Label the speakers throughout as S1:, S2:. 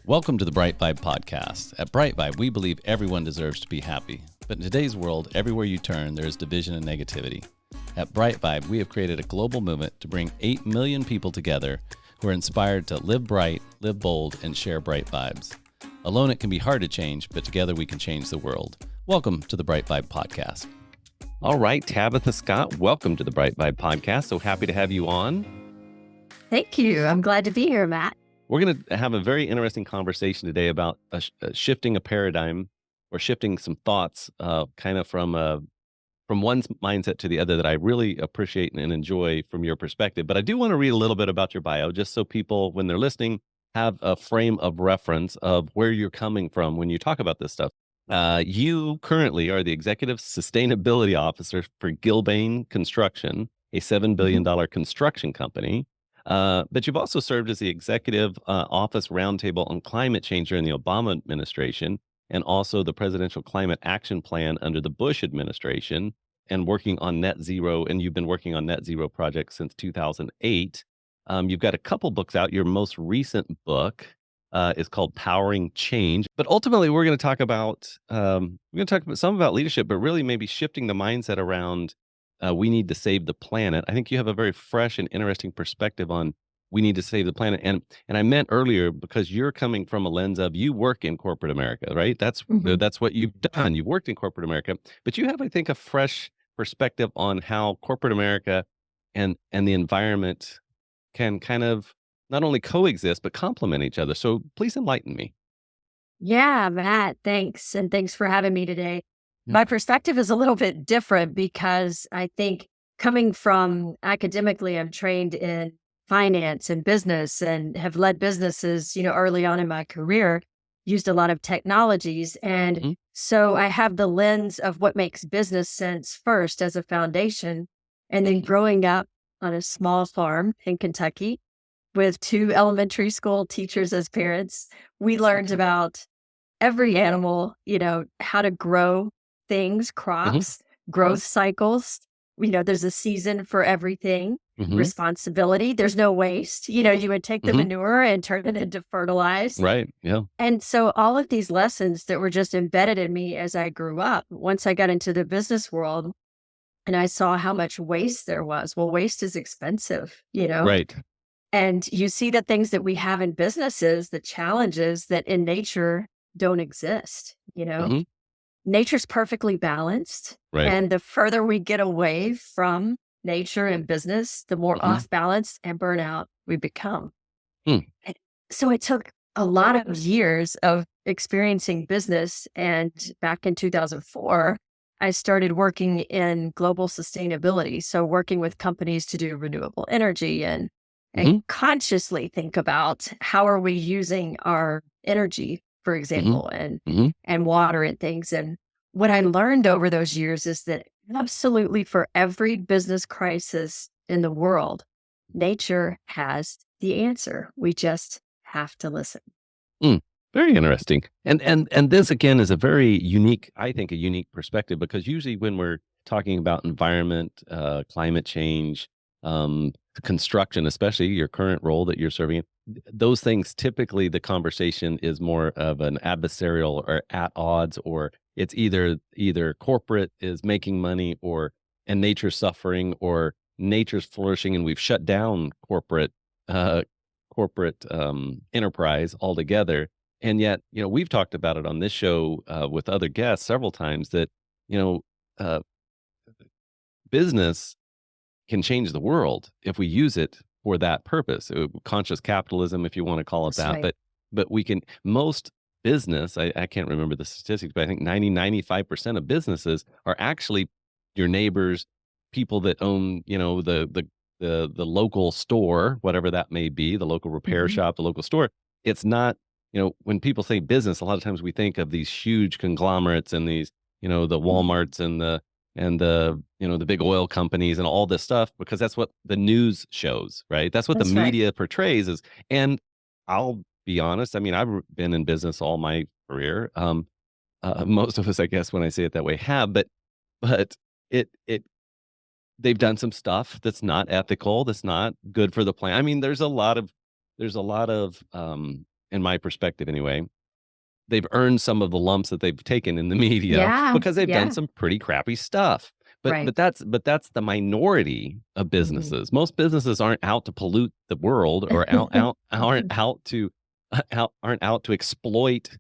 S1: Welcome to the BriteVibe podcast. At BriteVibe, we believe everyone deserves to be happy. But in today's world, everywhere you turn, there is division and negativity. At BriteVibe, we have created a global movement to bring 8 million people together who are inspired to live bright, live bold, and share bright vibes. Alone, it can be hard to change, but together we can change the world. Welcome to the BriteVibe podcast. All right, Tabitha Scott, welcome to the BriteVibe podcast. So happy to have you on.
S2: Thank you. I'm glad to be here, Matt.
S1: We're going to have a very interesting conversation today about shifting a paradigm or shifting some thoughts kind of from one mindset to the other that I really appreciate and enjoy from your perspective. But I do want to read a little bit about your bio, just so people, when they're listening, have a frame of reference of where you're coming from when you talk about this stuff. You currently are the Executive Sustainability Officer for Gilbane Construction, a $7 billion construction company. But you've also served as the Executive Office Roundtable on Climate Change during the Obama administration, and also the Presidential Climate Action Plan under the Bush administration, and working on net zero. And you've been working on net zero projects since 2008. You've got a couple books out. Your most recent book is called Powering Change. But ultimately, we're going to talk about some about leadership, but really maybe shifting the mindset around we need to save the planet. I think you have a very fresh and interesting perspective on we need to save the planet. And I meant earlier, because you're coming from a lens of you work in corporate America, right? That's what you've done. You've worked in corporate America, but you have, I think, a fresh perspective on how corporate America and the environment can kind of not only coexist, but complement each other. So please enlighten me.
S2: Yeah, Matt, thanks. And thanks for having me today.
S1: Yeah.
S2: My perspective is a little bit different because I think coming from academically, I'm trained in finance and business and have led businesses, early on in my career, used a lot of technologies. And so I have the lens of what makes business sense first as a foundation. And then growing up on a small farm in Kentucky with 2 elementary school teachers as parents, we learned about every animal, how to grow things, crops, growth cycles. There's a season for everything, responsibility. There's no waste. You would take the manure and turn it into fertilizer.
S1: Right. Yeah.
S2: And so all of these lessons that were just embedded in me as I grew up, once I got into the business world and I saw how much waste there was. Well, waste is expensive,
S1: Right.
S2: And you see the things that we have in businesses, the challenges that in nature don't exist, Nature's perfectly balanced.
S1: Right.
S2: And the further we get away from nature and business, the more off balance and burnout we become. And so it took a lot of years of experiencing business. And back in 2004, I started working in global sustainability. So working with companies to do renewable energy and consciously think about how are we using our energy, for example, and water and things. And what I learned over those years is that absolutely for every business crisis in the world, nature has the answer. We just have to listen.
S1: Very interesting. And this again is a very unique, I think, a unique perspective, because usually when we're talking about environment, climate change, construction, especially your current role that you're serving in, those things, typically the conversation is more of an adversarial or at odds, or it's either corporate is making money and nature's suffering, or nature's flourishing and we've shut down corporate enterprise altogether. And yet, we've talked about it on this show with other guests several times that, business can change the world if we use it for that purpose. Conscious capitalism, if you want to call it
S2: That's
S1: that.
S2: right.
S1: But we can, most business, I can't remember the statistics, but I think 95% of businesses are actually your neighbors, people that own, the local store, whatever that may be, the local repair shop, the local store. It's not, when people say business, a lot of times we think of these huge conglomerates and these, the Walmarts and the big oil companies and all this stuff, because that's what the news shows, right? That's what the media portrays is. And I'll be honest, I mean, I've been in business all my career. Most of us, I guess, when I say it that way, have, but they've done some stuff that's not ethical, that's not good for the planet. I mean, there's a lot of in my perspective anyway, they've earned some of the lumps that they've taken in the media
S2: Yeah.
S1: because they've done
S2: Yeah.
S1: some pretty crappy stuff. But
S2: Right.
S1: that's the minority of
S2: Mhm.
S1: businesses. Most businesses aren't out to pollute the world or aren't out to exploit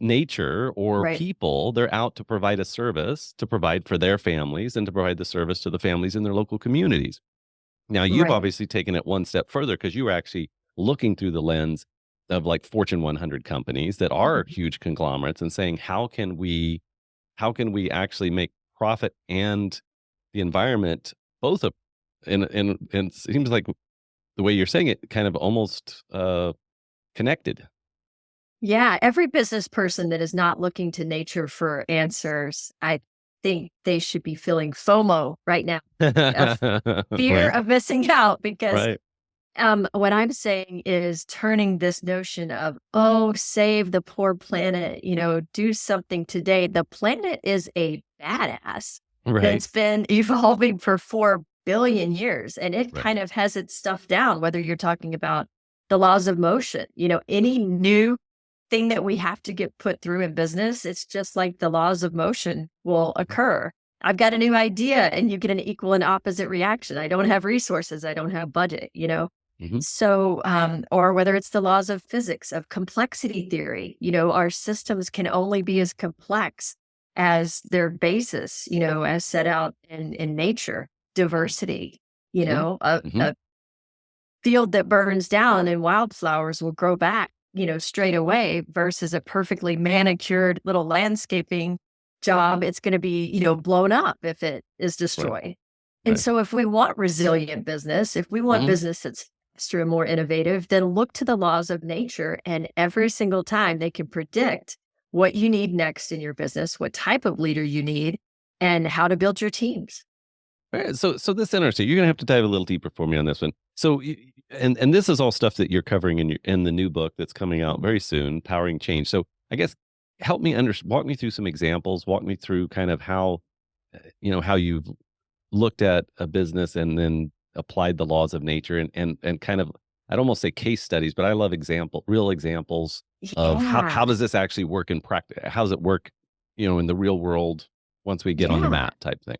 S1: nature or
S2: Right.
S1: people. They're out to provide a service, to provide for their families and to provide the service to the families in their local communities. Now, you've
S2: Right.
S1: obviously taken it one step further because you were actually looking through the lens of like Fortune 100 companies that are
S2: Mhm.
S1: huge conglomerates and saying, how can we actually make profit and the environment both up and it seems like the way you're saying it kind of almost connected.
S2: Yeah, every business person that is not looking to nature for answers, I think they should be feeling FOMO right now, a fear
S1: Right,
S2: of missing out because
S1: right,
S2: what I'm saying is turning this notion of, oh, save the poor planet, do something today. The planet is a badass
S1: right,
S2: that's been evolving for 4 billion years and it
S1: right.
S2: kind of has its stuff down, whether you're talking about the laws of motion, any new thing that we have to get put through in business, it's just like the laws of motion will occur. I've got a new idea and you get an equal and opposite reaction. I don't have resources. I don't have budget.
S1: Mhm.
S2: So, or whether it's the laws of physics, of complexity theory, our systems can only be as complex as their basis, as set out in nature, diversity,
S1: Mhm. Mhm.
S2: a field that burns down and wildflowers will grow back, straight away versus a perfectly manicured little landscaping job. It's going to be, blown up if it is
S1: Right,
S2: destroyed. And
S1: right.
S2: so if we want resilient business, if we want
S1: Mhm.
S2: business that's faster and more innovative, then look to the laws of nature. And every single time they can predict what you need next in your business, what type of leader you need, and how to build your teams.
S1: Right, so this is interesting. You're gonna have to dive a little deeper for me on this one. So, and this is all stuff that you're covering in the new book that's coming out very soon, Powering Change. So, I guess walk me through some examples. Walk me through kind of how how you've looked at a business and then applied the laws of nature and kind of I'd almost say case studies, but I love real examples of
S2: Yeah.
S1: how does this actually work in practice? How does it work, in the real world once we get on the
S2: Yeah.
S1: mat type thing?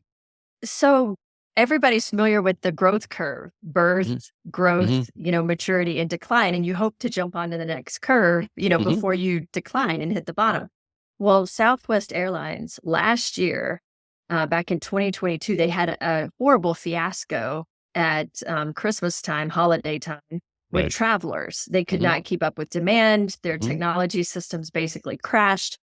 S2: So everybody's familiar with the growth curve, birth,
S1: Mhm.
S2: growth,
S1: Mhm.
S2: maturity and decline. And you hope to jump onto the next curve,
S1: Mhm.
S2: before you decline and hit the bottom. Well, Southwest Airlines last year, back in 2022, they had a horrible fiasco at Christmas time, holiday time with
S1: Right.
S2: travelers. They could
S1: Mhm.
S2: not keep up with demand. Their
S1: Mhm.
S2: technology systems basically crashed.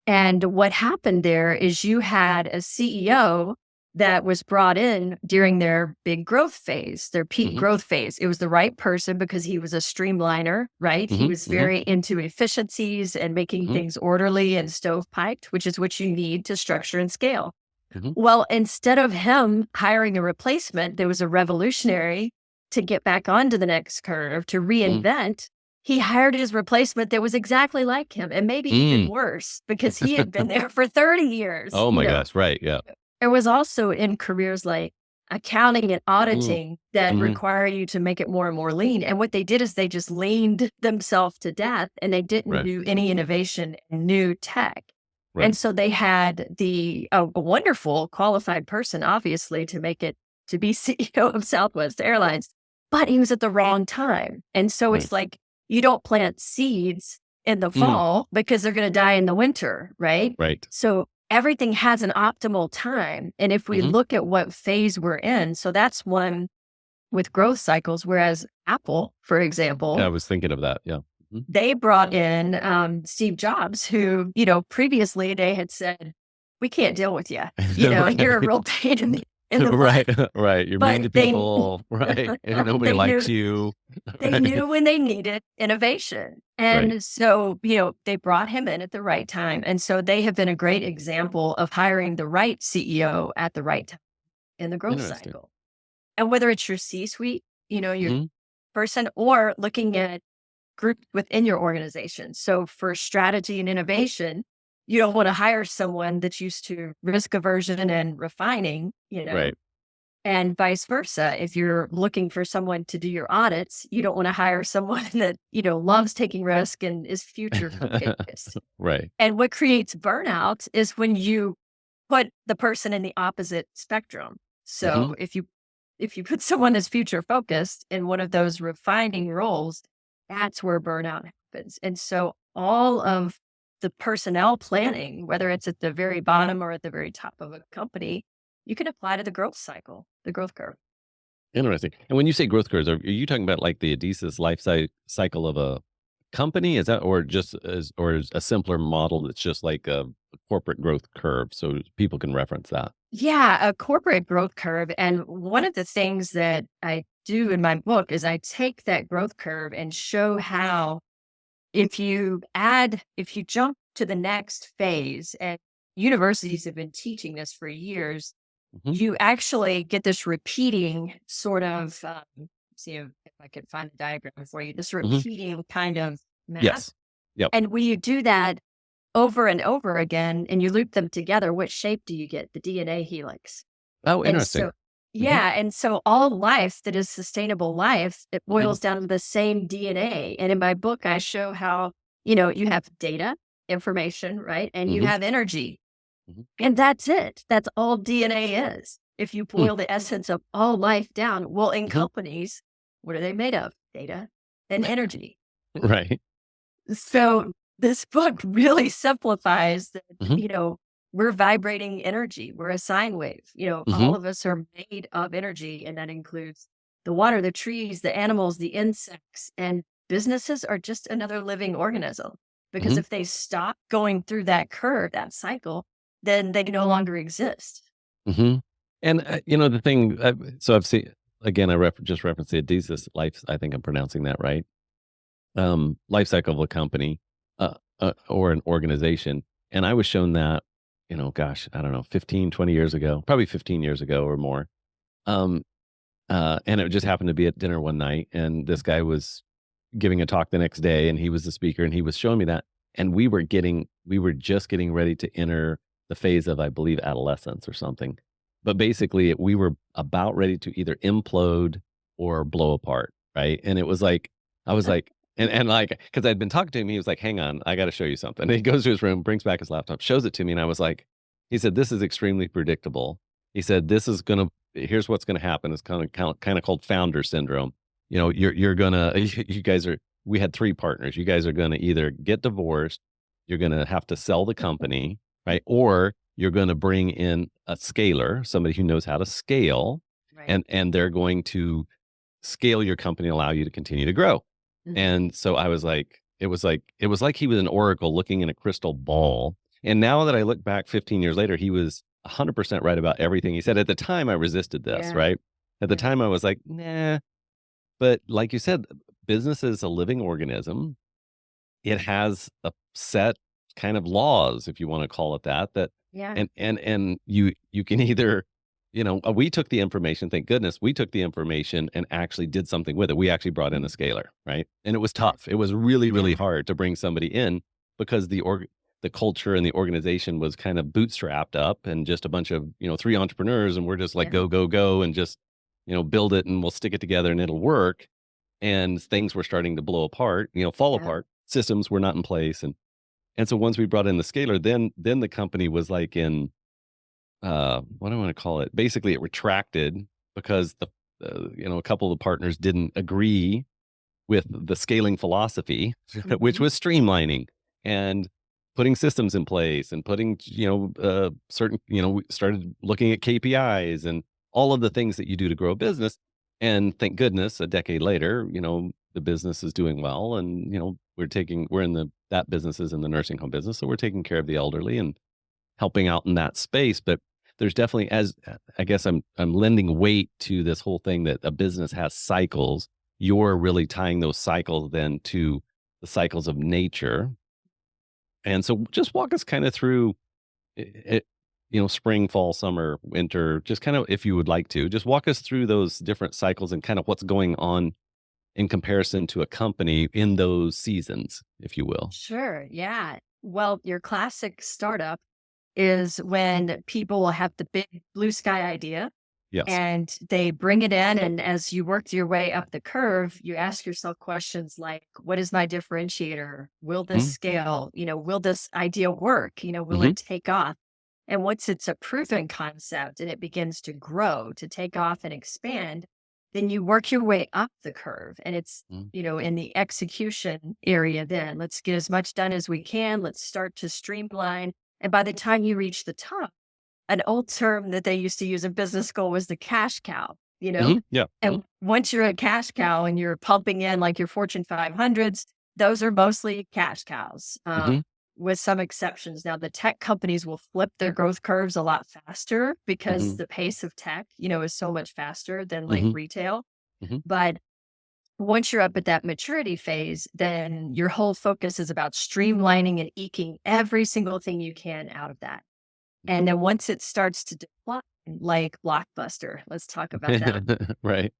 S2: And what happened there is you had a CEO that was brought in during their big growth phase, their peak
S1: Mhm.
S2: growth phase. It was the right person because he was a streamliner, right? He
S1: Mhm.
S2: was
S1: Mhm.
S2: very into efficiencies and making
S1: Mhm.
S2: things orderly and stovepiped, which is what you need to structure and scale.
S1: Mhm.
S2: Well, instead of him hiring a replacement, there was a revolutionary to get back onto the next curve, to
S1: Mhm.
S2: reinvent. He hired his replacement that was exactly like him and maybe even
S1: Mm.
S2: worse because he had been there for 30 years,
S1: Oh my gosh, right, yeah.
S2: It was also in careers like accounting and
S1: Mm.
S2: auditing that
S1: Mhm.
S2: require you to make it more and more lean. And what they did is they just leaned themselves to death and they didn't
S1: Right,
S2: do any innovation in new tech. And
S1: right.
S2: so they had a wonderful qualified person, obviously, to make it to be CEO of Southwest Airlines, but he was at the wrong time. And so
S1: Right.
S2: it's like you don't plant seeds in the
S1: Mm.
S2: fall because they're going to die in the winter, right?
S1: Right.
S2: So everything has an optimal time. And if we
S1: Mhm.
S2: look at what phase we're in, so that's one with growth cycles, whereas Apple, for
S1: Yeah, I
S2: example,
S1: was thinking of that, yeah. Mhm.
S2: they brought in Steve Jobs, who, previously they had said, we can't deal with you. You're a
S1: Right.
S2: real pain in the butt.
S1: Right, right, you're mean
S2: But
S1: to people, right, and nobody
S2: they
S1: likes
S2: knew
S1: you.
S2: they
S1: Right,
S2: knew when they needed innovation.
S1: right.
S2: And so, they brought him in at the right time. And so they have been a great example of hiring the right CEO at the right time in the growth
S1: Interesting.
S2: cycle. And whether it's your C-suite, your
S1: Mhm.
S2: person, or looking at groups within your organization. So for strategy and innovation, you don't want to hire someone that's used to risk aversion and refining,
S1: Right.
S2: And vice versa. If you're looking for someone to do your audits, you don't want to hire someone that, loves taking risk and is future focused.
S1: Right.
S2: And what creates burnout is when you put the person in the opposite spectrum.
S1: Hmm.
S2: So if you put someone that's future focused in one of those refining roles, that's where burnout happens. And so all of the personnel planning, whether it's at the very bottom or at the very top of a company, you can apply to the growth cycle, the growth curve.
S1: Interesting. And when you say growth curves, are you talking about like the Adidas cycle of a company? Is that, or just as, or is a simpler model that's just like a corporate growth curve so people can reference that?
S2: Yeah, a corporate growth curve. And one of the things that I do in my book is I take that growth curve and show how if you jump to the next phase, and universities have been teaching this for years,
S1: Hmm.
S2: you actually get this repeating sort of, see if I could find a diagram for you, this
S1: Hmm.
S2: repeating kind of math.
S1: Yes. Yep.
S2: And when you do that over and over again and you loop them together, what shape do you get? The DNA helix.
S1: Oh,
S2: And
S1: interesting.
S2: so,
S1: Hmm.
S2: yeah. And so all life that is sustainable life, it
S1: Hmm.
S2: boils down to the same DNA. And in my book, I show how, you have data, information, right? And you
S1: Hmm.
S2: have energy.
S1: Hmm.
S2: And that's it. That's all DNA is. If you
S1: Hmm.
S2: boil the essence of all life down, well, in
S1: Hmm.
S2: companies, what are they made of? Data and energy.
S1: Right.
S2: So this book really simplifies that,
S1: Hmm.
S2: we're vibrating energy. We're a sine wave.
S1: Hmm.
S2: All of us are made of energy, and that includes the water, the trees, the animals, the insects, and businesses are just another living organism. Because
S1: Hmm.
S2: if they stop going through that curve, that cycle, then they no longer exist.
S1: Hmm. And the thing, so I've seen, again, just referenced the Adidas life. I think I'm pronouncing that right. Life cycle of a company, or an organization. And I was shown that, gosh, I don't know, 15, 20 years ago, probably 15 years ago or more. Um, and it just happened to be at dinner one night, and this guy was giving a talk the next day, and he was the speaker, and he was showing me that. And we were just getting ready to enter the phase of, I believe, adolescence or something. But basically, we were about ready to either implode or blow apart, right? And it was like, I was like, and like, because I'd been talking to him, he was like, "Hang on, I got to show you something." And he goes to his room, brings back his laptop, shows it to me, and I was like, he said, "This is extremely predictable." He said, "This is gonna Here's what's gonna happen. It's kind of called founder syndrome. You're gonna you guys are we had 3 partners. You guys are gonna either get divorced, you're gonna have to sell the company, right? Or you're gonna bring in a scaler, somebody who knows how to scale,
S2: Right.
S1: and they're going to scale your company, allow you to continue to grow."
S2: Mhm.
S1: And so I was like, it was like he was an oracle looking in a crystal ball. And now that I look back 15 years later, he was 100% right about everything he said. At the time, I resisted this,
S2: Yeah.
S1: right? At the
S2: Yeah.
S1: time, I was like, nah. But like you said, business is a living organism. It has a set kind of laws, if you wanna call it that,
S2: Yeah.
S1: and you can either, we took the information, thank goodness, we took the information and actually did something with it. We actually brought in a
S2: Mhm.
S1: scaler, right? And it was tough. It was really, really
S2: Yeah.
S1: hard to bring somebody in because the culture and the organization was kind of bootstrapped up and just a bunch of, 3 entrepreneurs, and we're just like,
S2: Yeah.
S1: "Go, go, go," and just, build it and we'll stick it together and it'll work. And things were starting to blow apart, fall
S2: Yeah.
S1: apart. Systems were not in place, and so once we brought in the scaler, then the company was like in, what do I want to call it? Basically, it retracted because a couple of the partners didn't agree with the scaling philosophy, which
S2: Mhm.
S1: was streamlining and putting systems in place and putting, certain, we started looking at KPIs and all of the things that you do to grow a business. And thank goodness, a decade later, the business is doing well, and we're in that business is in the nursing home business, so we're taking care of the elderly and helping out in that space. But there's definitely, as I guess I'm lending weight to this whole thing that a business has cycles. You're really tying those cycles then to the cycles of nature. And so just walk us kind of through it, spring, fall, summer, winter, just kind of, if you would like to, just walk us through those different cycles and kind of what's going on in comparison to a company in those seasons, if you will.
S2: Sure. Yeah. Well, your classic startup is when people will have the big blue sky idea
S1: Yes.
S2: and they bring it in. And as you work your way up the curve, you ask yourself questions like, what is my differentiator? Will this
S1: Mhm.
S2: scale? Will this idea work? Will
S1: Mhm.
S2: it take off? And once it's a proven concept and it begins to grow, to take off and expand, then you work your way up the curve. And it's,
S1: Mhm.
S2: in the execution area, then let's get as much done as we can. Let's start to streamline. And by the time you reach the top, an old term that they used to use in business school was the cash cow.
S1: Mhm. Yeah. Mhm.
S2: And once you're a cash cow and you're pumping in like your Fortune 500s, those are mostly cash cows,
S1: Mhm.
S2: with some exceptions. Now, the tech companies will flip their growth curves a lot faster because
S1: Mhm.
S2: the pace of tech, is so much faster than like
S1: Mhm.
S2: retail.
S1: Mhm.
S2: But once you're up at that maturity phase, then your whole focus is about streamlining and eking every single thing you can out of that. And then once it starts to decline, like Blockbuster, let's talk about them.
S1: Right.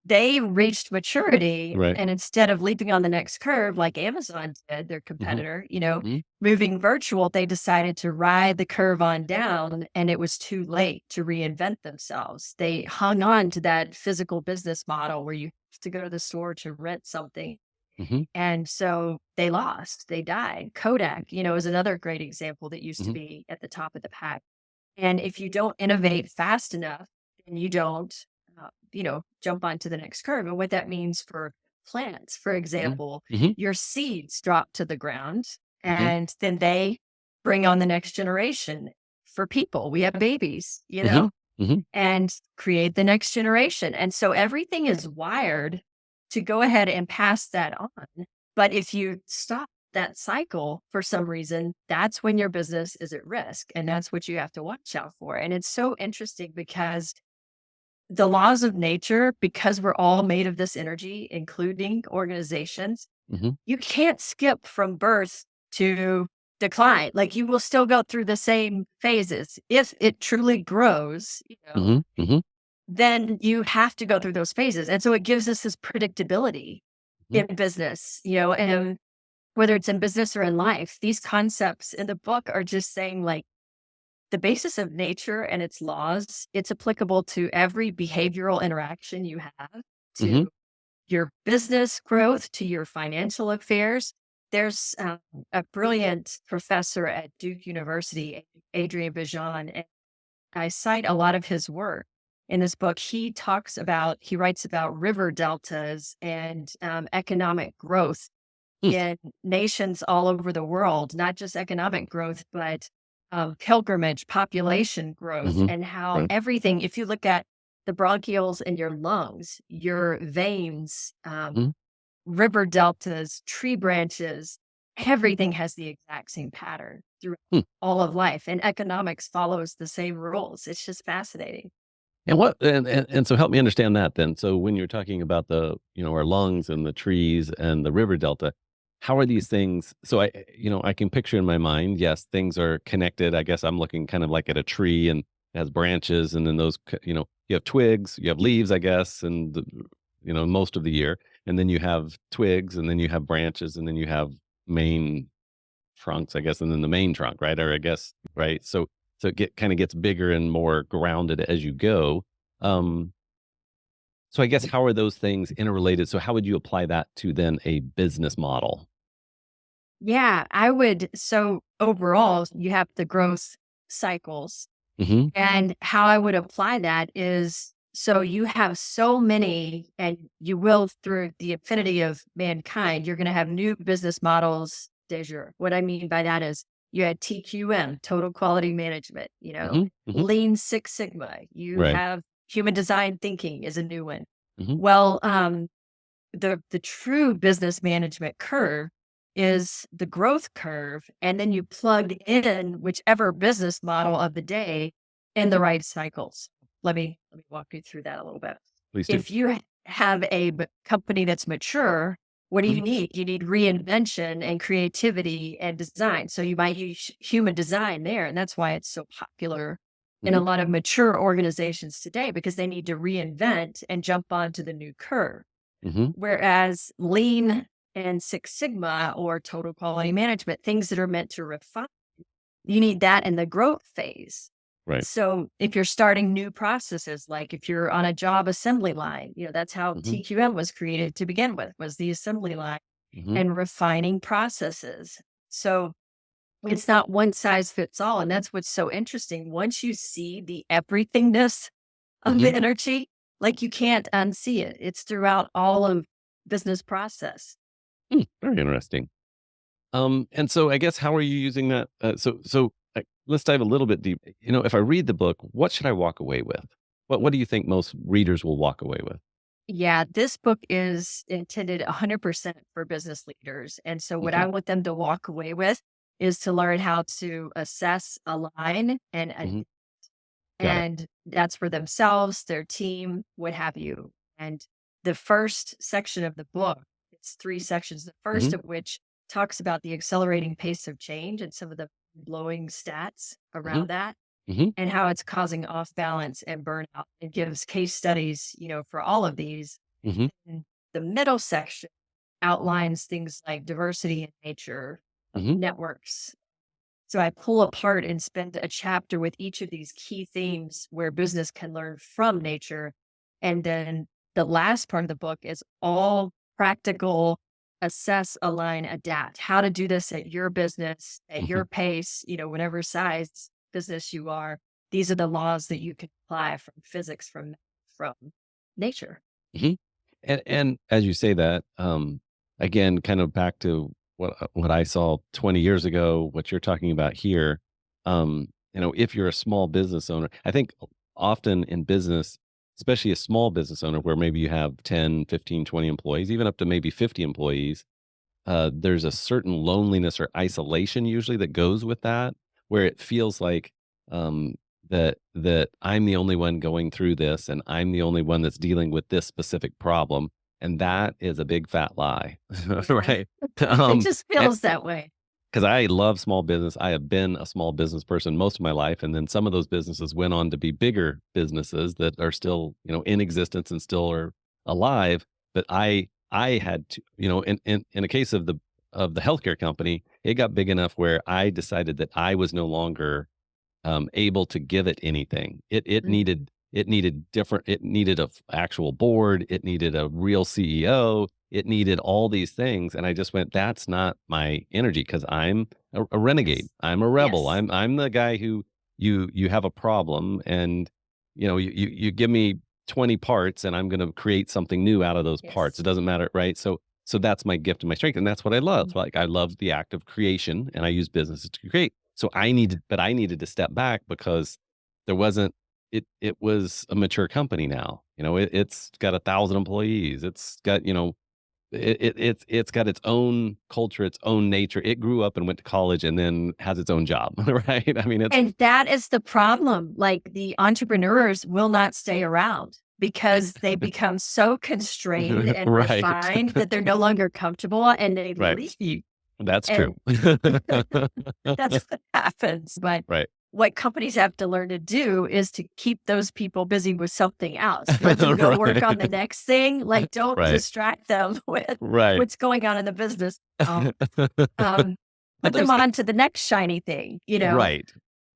S2: They reached maturity,
S1: Right.
S2: and instead of leaping on the next curve like Amazon did, their
S1: Mhm.
S2: competitor,
S1: Mhm.
S2: moving virtual, they decided to ride the curve on down, and it was too late to reinvent themselves. They hung on to that physical business model where you have to go to the store to rent something.
S1: Mhm.
S2: And so they lost, they died. Kodak, is another great example that used to
S1: Mhm.
S2: be at the top of the pack. And if you don't innovate fast enough, then you don't, jump onto the next curve. And what that means for plants, for
S1: Mhm.
S2: example,
S1: Mhm.
S2: your seeds drop to the ground
S1: Mhm.
S2: and then they bring on the next generation. For people, we have babies,
S1: Mhm. Mhm.
S2: and create the next generation. And so everything is wired to go ahead and pass that on. But if you stop that cycle for some reason, that's when your business is at risk. And that's what you have to watch out for. And it's so interesting because the laws of nature, because we're all made of this energy, including organizations,
S1: Mhm.
S2: you can't skip from birth to decline. Like you will still go through the same phases. If it truly grows,
S1: Mhm. Mhm.
S2: then you have to go through those phases. And so it gives us this predictability
S1: Mhm.
S2: in business, and whether it's in business or in life, these concepts in the book are just saying like the basis of nature and its laws, it's applicable to every behavioral interaction you have,
S1: Mhm.
S2: to your business growth, to your financial affairs. There's a brilliant professor at Duke University, Adrian Bijan, and I cite a lot of his work in this book. He writes about river deltas and economic growth
S1: Mm.
S2: in nations all over the world, not just economic growth, but pilgrimage, population growth,
S1: Mhm.
S2: and how
S1: Right.
S2: everything, if you look at the bronchioles in your lungs, your veins,
S1: Mhm.
S2: river deltas, tree branches, everything has the exact same pattern through
S1: Hmm.
S2: all of life. And economics follows the same rules. It's just fascinating.
S1: And so help me understand that then. So when you're talking about our lungs and the trees and the river delta, how are these things? So I can picture in my mind, yes, things are connected. I guess I'm looking kind of like at a tree and it has branches and then you have twigs, you have leaves, I guess, and most of the year. And then you have twigs and then you have branches and then you have main trunks, I guess, and then the main trunk, right? Or I guess, right? So it kind of gets bigger and more grounded as you go. Um, so I guess how are those things interrelated? So how would you apply that to then a business model?
S2: Yeah, I would. So overall, you have the growth cycles.
S1: Hmm.
S2: And how I would apply that is so you have so many, and you will through the infinity of mankind, you're going to have new business models de jour. What I mean by that is you had TQM, total quality management,
S1: Hmm. Hmm.
S2: lean Six Sigma, you
S1: Right.
S2: have human design thinking is a new one.
S1: Hmm.
S2: Well, the true business management curve is the growth curve, and then you plug in whichever business model of the day in the right cycles. Let me walk you through that a little bit.
S1: Please do.
S2: If you have a company that's mature, what do
S1: Hmm.
S2: you need? You need reinvention and creativity and design. So you might use human design there, and that's why it's so popular in a
S1: Hmm.
S2: lot of mature organizations today because they need to reinvent and jump onto the new curve.
S1: Hmm.
S2: Whereas lean and Six Sigma or total quality management, things that are meant to refine, you need that in the growth phase.
S1: Right.
S2: So if you're starting new processes, like if you're on a job assembly line, that's how
S1: Mhm.
S2: TQM was created to begin with, was the assembly line
S1: Mhm.
S2: and refining processes. So it's not one size fits all. And that's what's so interesting. Once you see the everythingness of the
S1: Mhm.
S2: energy, like you can't unsee it. It's throughout all of business process.
S1: Very interesting. And so I guess how are you using that? Let's dive a little bit deep. If I read the book, what should I walk away with? What do you think most readers will walk away with?
S2: Yeah, this book is intended 100% for business leaders. And so, what
S1: Okay.
S2: I want them to walk away with is to learn how to assess, align,
S1: Hmm.
S2: and
S1: Got it.
S2: that's for themselves, their team, what have you. And the first section of the book, it's three sections. The
S1: Hmm.
S2: first of which talks about the accelerating pace of change and some of the blowing stats
S1: Hmm.
S2: around that
S1: Hmm.
S2: and how it's causing off balance and burnout. It gives case studies, for all of these.
S1: Hmm.
S2: And the middle section outlines things like diversity in nature,
S1: Hmm.
S2: networks. So I pull apart and spend a chapter with each of these key themes where business can learn from nature. And then the last part of the book is all practical assess, align, adapt. How to do this at your business, at
S1: Hmm.
S2: your pace, whatever size business you are. These are the laws that you can apply from physics, from nature.
S1: Hmm. And as you say that, again, kind of back to what I saw 20 years ago, what you're talking about here. If you're a small business owner, I think often in business, especially a small business owner where maybe you have 10, 15, 20 employees, even up to maybe 50 employees, there's a certain loneliness or isolation usually that goes with that, where it feels like um, that I'm the only one going through this, and I'm the only one that's dealing with this specific problem, and that is a big fat lie,
S2: Yeah.
S1: right?
S2: It just feels that way.
S1: Because I love small business. I have been a small business person most of my life, and then some of those businesses went on to be bigger businesses that are still, in existence and still are alive. But I had to, in a case of the healthcare company, it got big enough where I decided that I was no longer able to give it anything. It needed a actual board. It needed a real CEO. It needed all these things, and I just went, "That's not my energy because I'm a renegade.
S2: Yes.
S1: I'm a rebel.
S2: Yes.
S1: I'm the guy who you have a problem, and you give me 20 parts, and I'm going to create something new out of those parts. It
S2: Yes.
S1: doesn't matter, right? So that's my gift and my strength, and that's what I love. Like I love the act of creation, and I use businesses to create. So I needed to step back because there wasn't it was a mature company now. It's got 1,000 employees. It's got, it's got its own culture, its own nature. It grew up and went to college and then has its own job, right? I mean, it's
S2: And that is the problem. Like the entrepreneurs will not stay around because they become so constrained and
S1: right.
S2: refined that they're no longer comfortable and they
S1: Right.
S2: leave.
S1: That's true.
S2: And that's what happens. But
S1: Right.
S2: what companies have to learn to do is to keep those people busy with something else. Let them go work on the
S1: Right.
S2: next thing. Like, don't
S1: Right.
S2: distract them with
S1: Right.
S2: what's going on in the business. Um,
S1: But
S2: put them
S1: there's
S2: on to the next shiny thing,
S1: right.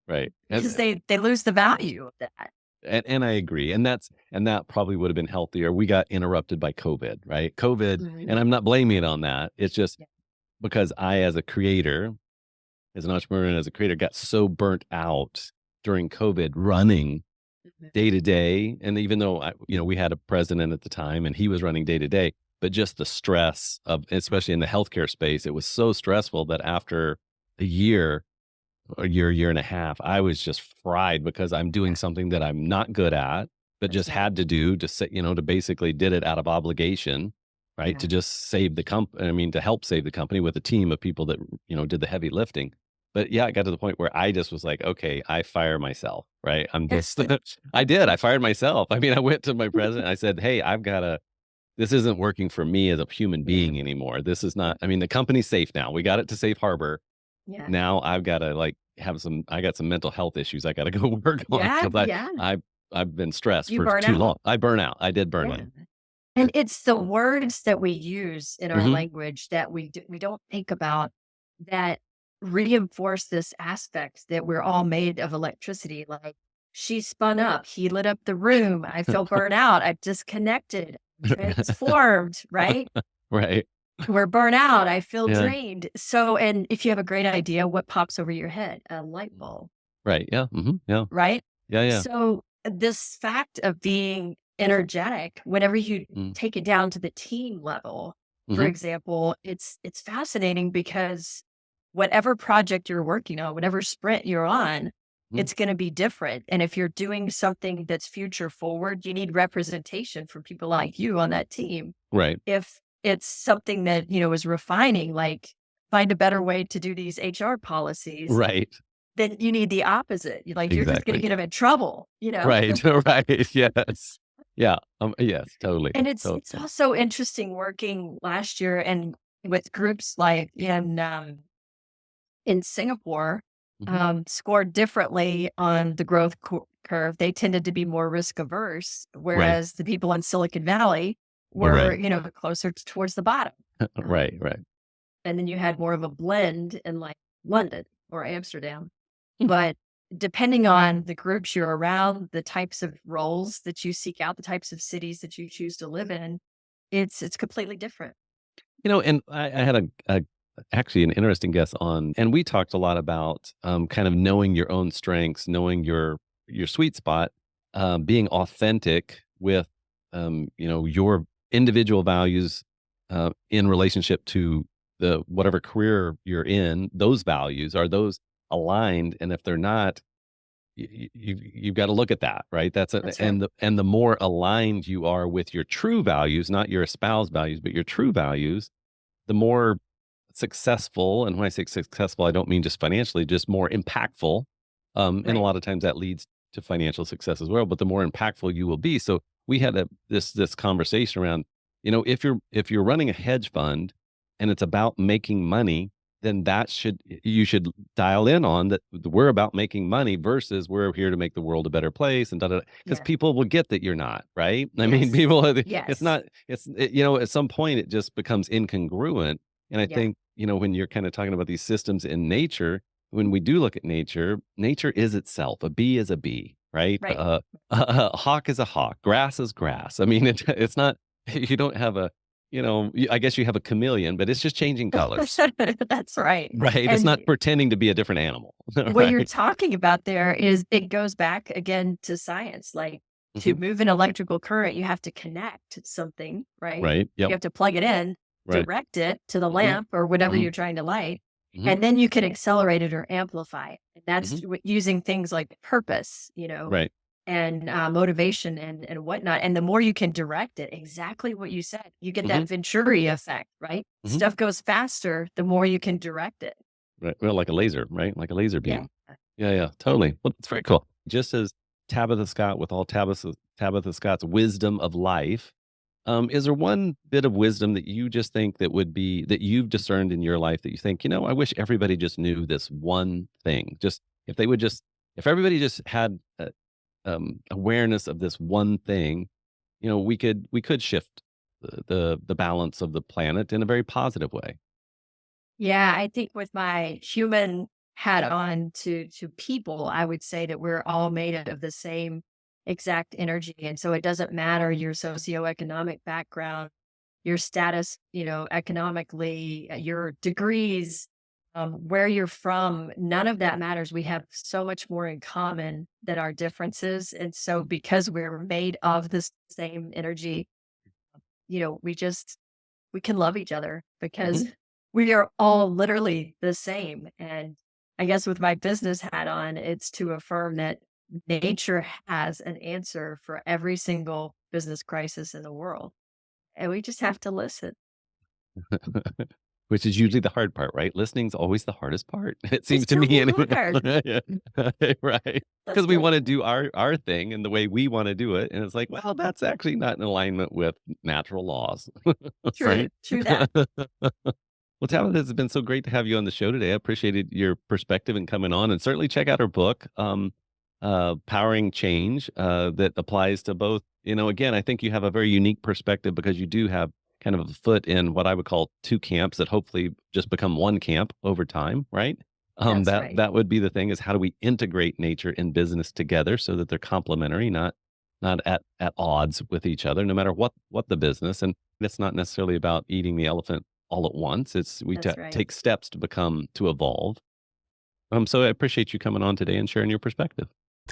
S1: Right.
S2: because they lose the value of that.
S1: And I agree, and that probably would have been healthier. We got interrupted by COVID, right? COVID, and
S2: Mhm.
S1: I'm not blaming it on that. It's just
S2: Yeah.
S1: because I, as a creator, as an entrepreneur and as a creator, got so burnt out during COVID running
S2: Mhm.
S1: day to day. And even though we had a president at the time and he was running day to day, but just the stress of, especially in the healthcare space, it was so stressful that after a year, year and a half, I was just fried because I'm doing
S2: Yeah,
S1: something that I'm not good at, but
S2: that's
S1: just
S2: right.
S1: had to do to say, to basically did it out of obligation, right?
S2: Yeah.
S1: To just save the company. I mean, to help save the company with a team of people that, did the heavy lifting. But yeah, it got to the point where I just was like, okay, I fire myself, right? I'm just, I did. I fired myself. I mean, I went to my president. I said, hey, this isn't working for me as a human
S2: Yeah.
S1: being anymore. This is not, I mean, the company's safe now. We got it to safe harbor.
S2: Yeah.
S1: Now I've gotta, like, I got some mental health issues I gotta go work on
S2: Yeah.
S1: because
S2: Yeah.
S1: I've been stressed
S2: You
S1: for
S2: burn
S1: too
S2: out.
S1: long. I burn out. I did burn
S2: Yeah.
S1: out.
S2: And it's the words that we use in our
S1: Mhm.
S2: language that we don't think about that reinforce this aspect that we're all made of electricity. Like, she spun up, he lit up the room. I feel burnt out. I've disconnected, transformed, right?
S1: Right.
S2: We're burnt out. I feel
S1: Yeah.
S2: drained. So, and if you have a great idea, what pops over your head? A light bulb,
S1: Right. Yeah. Yeah.
S2: right?
S1: Yeah. Yeah.
S2: So, this fact of being energetic, whenever you
S1: Mm,
S2: take it down to the team level, for
S1: mhm.
S2: example, it's fascinating because whatever project you're working on, whatever sprint you're on,
S1: Mhm.
S2: it's going to be different. And if you're doing something that's future forward, you need representation from people like you on that team.
S1: Right.
S2: If it's something that, is refining, like find a better way to do these HR policies,
S1: Right.
S2: then you need the opposite. You're just gonna
S1: Exactly.
S2: get them in trouble.
S1: Right. Right. Yes. Yeah. Yes. Totally.
S2: And it's
S1: Totally.
S2: also interesting working last year and with groups like in Singapore,
S1: Mhm.
S2: scored differently on the growth curve. They tended to be more risk averse,
S1: Right.
S2: whereas the people in Silicon Valley were,
S1: Right.
S2: closer towards the bottom. Um,
S1: Right. Right.
S2: and then you had more of a blend in like London or Amsterdam. But depending on the groups you're around, the types of roles that you seek out, the types of cities that you choose to live in, it's completely different.
S1: And I had actually an interesting guest on, and we talked a lot about kind of knowing your own strengths, knowing your sweet spot, being authentic with your individual values in relationship to the whatever career you're in. Those values, are those aligned? And if they're not, you've got to look at that, right?
S2: That's right.
S1: And the more aligned you are with your true values, not your espoused values, but your true values, the more successful. And when I say successful, I don't mean just financially, just more impactful. And a
S2: Right.
S1: lot of times that leads to financial success as well, but the more impactful you will be. So we had this conversation around, if you're running a hedge fund and it's about making money, then you should dial in on that. We're about making money versus we're here to make the world a better place, and because
S2: Yeah.
S1: people will get that you're not, right? I mean,
S2: Yes.
S1: it's
S2: Yes.
S1: not, at some point it just becomes incongruent. And I
S2: Yeah.
S1: think, when you're kind of talking about these systems in nature, when we do look at nature, nature is itself. A bee is a bee, right?
S2: Right.
S1: A hawk is a hawk. Grass is grass. I mean, it's not, you don't have I guess you have a chameleon, but it's just changing colors,
S2: That's right.
S1: right? It's not
S2: And
S1: pretending to be a different animal,
S2: what you're
S1: right?
S2: talking about there is it goes back again to science. Like, to
S1: Hmm.
S2: move an electrical current, you have to connect something, right?
S1: Right.
S2: You
S1: Yep.
S2: have to plug it in,
S1: Right.
S2: direct it to the
S1: Hmm.
S2: lamp or whatever
S1: Hmm.
S2: you're trying to light,
S1: Hmm.
S2: and then you can accelerate it or amplify it. And
S1: Hmm.
S2: that's using things like purpose,
S1: Right.
S2: and motivation and whatnot. And the more you can direct it, exactly what you said, you get
S1: Hmm.
S2: that Venturi effect, right?
S1: Hmm.
S2: Stuff goes faster the more you can direct it.
S1: Right. Well, like a laser, right? Like a laser
S2: Yeah.
S1: beam. Yeah, yeah, totally. Well, it's very cool. Just as Tabitha Scott, with all Tabitha Scott's wisdom of life, is there one bit of wisdom that you just think that you've discerned in your life that you think, I wish everybody just knew this one thing? Just if everybody just had awareness of this one thing, we could shift the balance of the planet in a very positive way.
S2: Yeah, I think with my human hat on to people, I would say that we're all made of the same exact energy. And so it doesn't matter your socioeconomic background, your status, economically, your degrees, where you're from, none of that matters. We have so much more in common than our differences. And so because we're made of the same energy, we can love each other because
S1: Hmm.
S2: we are all literally the same. And I guess with my business hat on, it's to affirm that nature has an answer for every single business crisis in the world. And we just have to listen.
S1: Which is usually the hard part, right? Listening's always the hardest part. It
S2: It's
S1: seems to
S2: so
S1: me anyway.
S2: hard.
S1: Yeah. Right.
S2: That's
S1: Because we
S2: good.
S1: wanna do our thing and the way we wanna do it, and it's like, well, that's actually not in alignment with natural laws,
S2: True.
S1: right?
S2: True that.
S1: Well, Tabitha, it's been so great to have you on the show today. I appreciated your perspective and coming on, and certainly check out her book, Powering Change, that applies to both. Again, I think you have a very unique perspective because you do have kind of a foot in what I would call two camps that hopefully just become one camp over time, right?
S2: That's
S1: That
S2: right.
S1: that would be the thing, is how do we integrate nature and business together so that they're complementary, not at odds with each other, no matter what the business. And it's not necessarily about eating the elephant all at once. It's we
S2: That's right.
S1: take steps to evolve. So I appreciate you coming on today and sharing your perspective.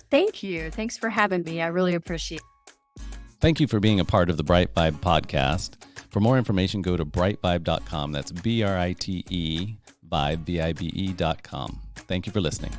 S2: Thank you. Thanks for having me. I really appreciate it.
S1: Thank you for being a part of the BriteVibe podcast. For more information, go to britevibe.com. That's BRITE vibe, VIBE.com. Thank you for listening.